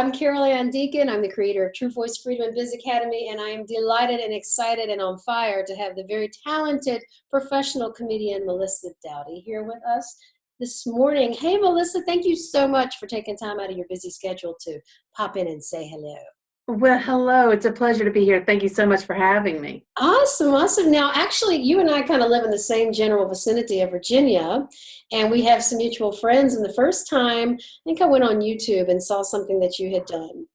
I'm Carolan Deacon. I'm the creator of True Voice Freedom and Biz Academy, and I am delighted and excited and on fire to have the very talented professional comedian Melissa Douty here with us this morning. Hey, Melissa, thank you so much for taking time out of your busy schedule to pop in and say hello. Well, hello. It's a pleasure to be here. Thank you so much for having me. Awesome, awesome. Now, actually, you and I kind of live in the same general vicinity of Virginia, and we have some mutual friends. And the first time, I think I went on YouTube and saw something that you had done,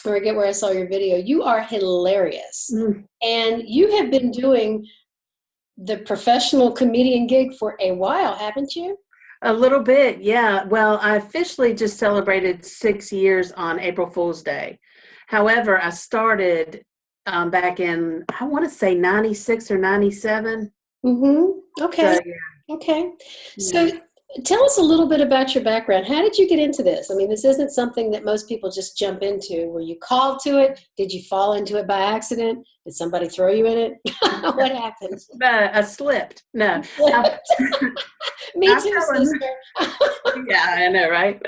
or I get where I saw your video. You are hilarious. And you have been doing the professional comedian gig for a while, haven't you? A little bit, yeah. Well, I officially just celebrated 6 years on April Fool's Day. However, I started back in, I want to say 96 or 97. Okay. So, yeah. Okay. So tell us a little bit about your background. How did you get into this? I mean, this isn't something that most people just jump into. Were you called to it? Did you fall into it by accident? Did somebody throw you in it? What happened? I slipped. No. Me too, sister. Yeah, I know, right?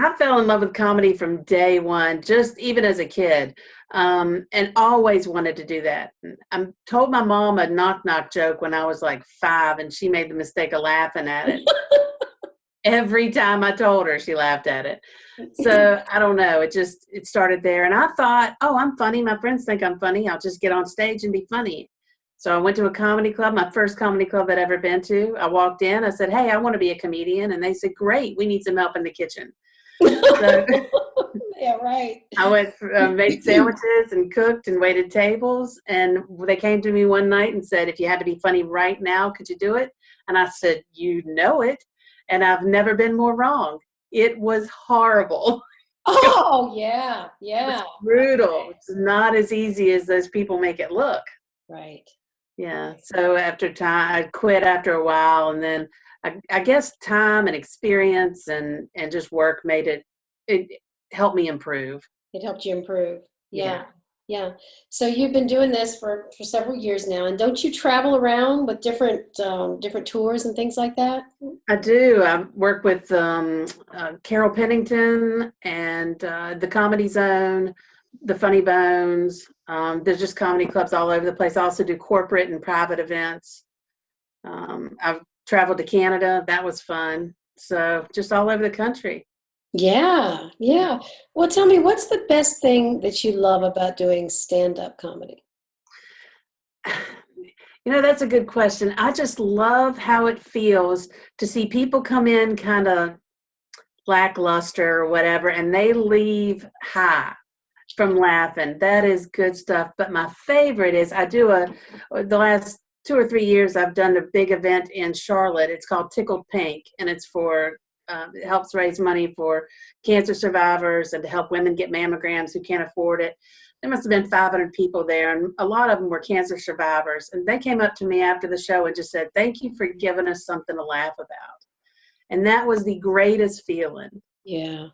I fell in love with comedy from day one, just even as a kid, and always wanted to do that. I told my mom a knock-knock joke when I was like 5, and she made the mistake of laughing at it. Every time I told her, she laughed at it. So I don't know. It started there. And I thought, oh, I'm funny. My friends think I'm funny. I'll just get on stage and be funny. So I went to a comedy club, my first comedy club I'd ever been to. I walked in. I said, hey, I want to be a comedian. And they said, great. We need some help in the kitchen. So, yeah, right. I went, made sandwiches and cooked and waited tables. And they came to me one night and said, if you had to be funny right now, could you do it? And I said, you know it. And I've never been more wrong. It was horrible. Oh, yeah, yeah. It was brutal. It's not as easy as those people make it look. Right. Yeah. So after time, I quit after a while, and then I guess time and experience and just work made it helped me improve. It helped you improve. Yeah. Yeah. So you've been doing this for several years now, and don't you travel around with different tours and things like that? I do. I work with Carol Pennington and the Comedy Zone, the Funny Bones. There's just comedy clubs all over the place. I also do corporate and private events. I've traveled to Canada. That was fun. So just all over the country. Yeah, yeah. Well, tell me, what's the best thing that you love about doing stand-up comedy? You know, that's a good question. I just love how it feels to see people come in kind of lackluster or whatever, and they leave high from laughing. That is good stuff. But my favorite is the last 2 or 3 years, I've done a big event in Charlotte. It's called Tickled Pink, and it's for it helps raise money for cancer survivors and to help women get mammograms who can't afford it. There must have been 500 people there, and a lot of them were cancer survivors. And they came up to me after the show and just said, thank you for giving us something to laugh about. And that was the greatest feeling. Yeah.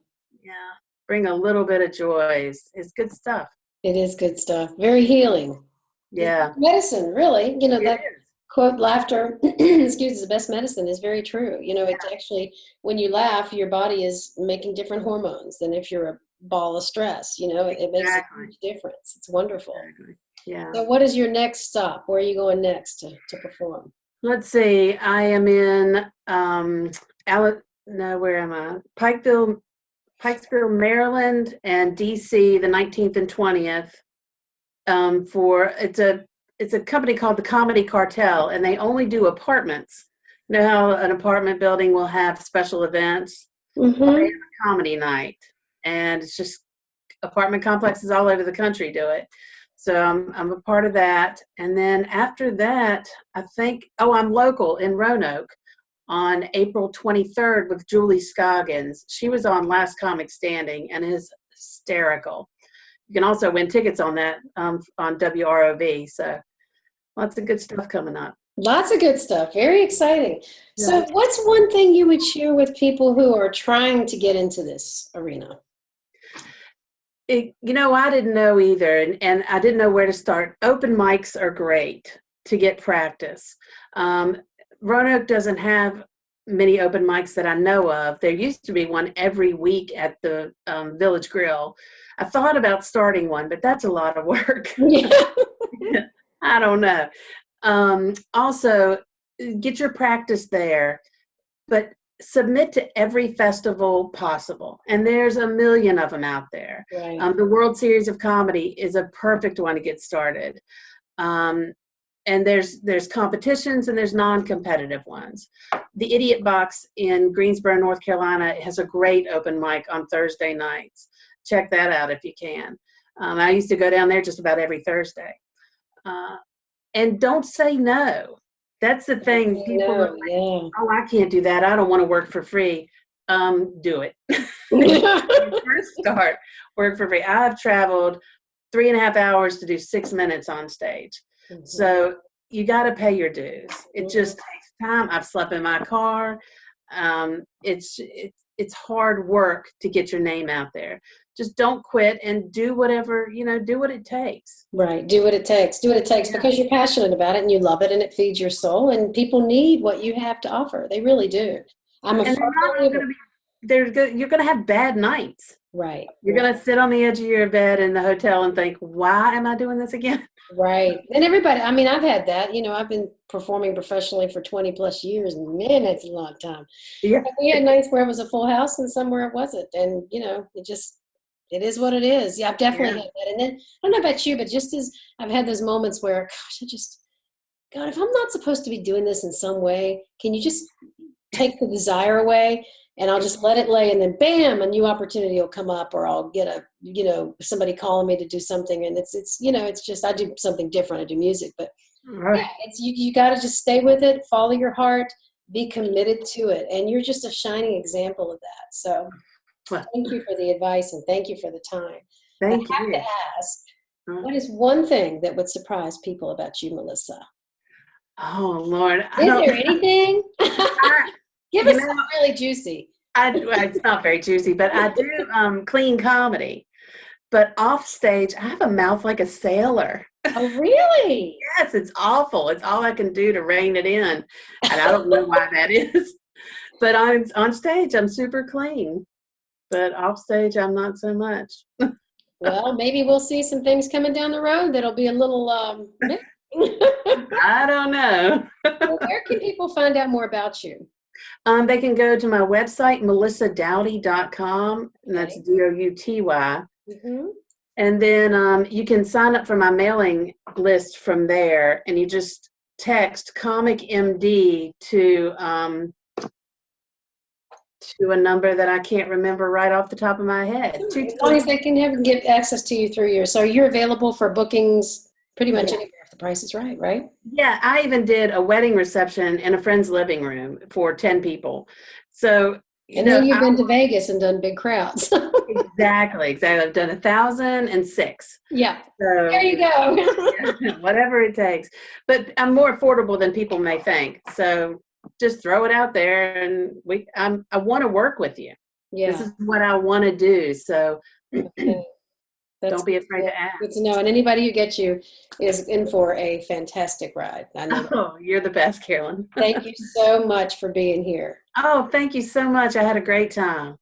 Yeah. Bring a little bit of joy. It's good stuff. It is good stuff. Very healing. Yeah. It's medicine, really. You know, that is. Quote, laughter, excuse, is the best medicine is very true. You know, it's actually, when you laugh, your body is making different hormones than if you're a ball of stress. You know, it makes a huge difference. It's wonderful. Exactly. Yeah. So what is your next stop? Where are you going next to perform? Let's see. I am in, where am I? Pikesville, Maryland, and DC the 19th and 20th. It's a company called the Comedy Cartel, and they only do apartments. You know how an apartment building will have special events? Mm-hmm. Well, they have a comedy night, and it's just apartment complexes all over the country do it. So I'm a part of that. And then after that, I think, I'm local in Roanoke on April 23rd with Julie Scoggins. She was on Last Comic Standing and is hysterical. You can also win tickets on that on WROV. So lots of good stuff coming up. Lots of good stuff. Very exciting. Yeah. So what's one thing you would share with people who are trying to get into this arena? I didn't know either, and I didn't know where to start. Open mics are great to get practice. Roanoke doesn't have many open mics that I know of. There used to be one every week at the Village Grill. I thought about starting one, but that's a lot of work. Yeah. I don't know. Also, get your practice there, but submit to every festival possible. And there's a million of them out there. Right. The World Series of Comedy is a perfect one to get started. And there's competitions and there's non-competitive ones. The Idiot Box in Greensboro, North Carolina has a great open mic on Thursday nights. Check that out if you can. I used to go down there just about every Thursday. And don't say no. That's the thing. People are like, yeah. oh, I can't do that. I don't want to work for free. Do it. When you first start, work for free. I've traveled 3.5 hours to do 6 minutes on stage. Mm-hmm. So you got to pay your dues. It just takes time. I've slept in my car. It's hard work to get your name out there. Just don't quit and do whatever, do what it takes. Right. Do what it takes. Do what it takes because you're passionate about it and you love it and it feeds your soul and people need what you have to offer. They really do. I'm a you're going to have bad nights. Right. You're going to sit on the edge of your bed in the hotel and think, why am I doing this again? Right. And everybody, I mean, I've had that, I've been performing professionally for 20 plus years and man, that's a long time. Yeah. But we had nights where it was a full house and somewhere it wasn't. And, it is what it is. Yeah, I've definitely had that. And then, I don't know about you, but just as I've had those moments where, gosh, God, if I'm not supposed to be doing this in some way, can you just take the desire away and I'll just let it lay and then bam, a new opportunity will come up or I'll get somebody calling me to do something. And it's just, I do something different. I do music, but yeah, it's, you got to just stay with it, follow your heart, be committed to it. And you're just a shining example of that. So thank you for the advice and thank you for the time. Thank you. I have to ask, what is one thing that would surprise people about you, Melissa? Oh, Lord. Is there anything? Give us something really juicy. It's not very juicy, but I do clean comedy. But off stage, I have a mouth like a sailor. Oh, really? Yes, it's awful. It's all I can do to rein it in. And I don't know why that is. But on stage, I'm super clean. But off stage, I'm not so much. Well, maybe we'll see some things coming down the road that'll be a little I don't know. Well, where can people find out more about you? They can go to my website, melissadouty.com, and that's Douty. Mm-hmm. And then you can sign up for my mailing list from there, and you just text Comic MD to a number that I can't remember right off the top of my head. As long as they can get access to you through so you're available for bookings pretty much anywhere if the price is right? Yeah, I even did a wedding reception in a friend's living room for 10 people. So, then you've been to Vegas and done big crowds. Exactly. I've done 1,006. Yeah. So, there you go. Whatever it takes. But I'm more affordable than people may think. So just throw it out there and I want to work with you. Yeah. This is what I want to do. So don't be afraid to ask. Good to know. And anybody who gets you is in for a fantastic ride. I know. Oh, you're the best, Carolan. Thank you so much for being here. Oh, thank you so much. I had a great time.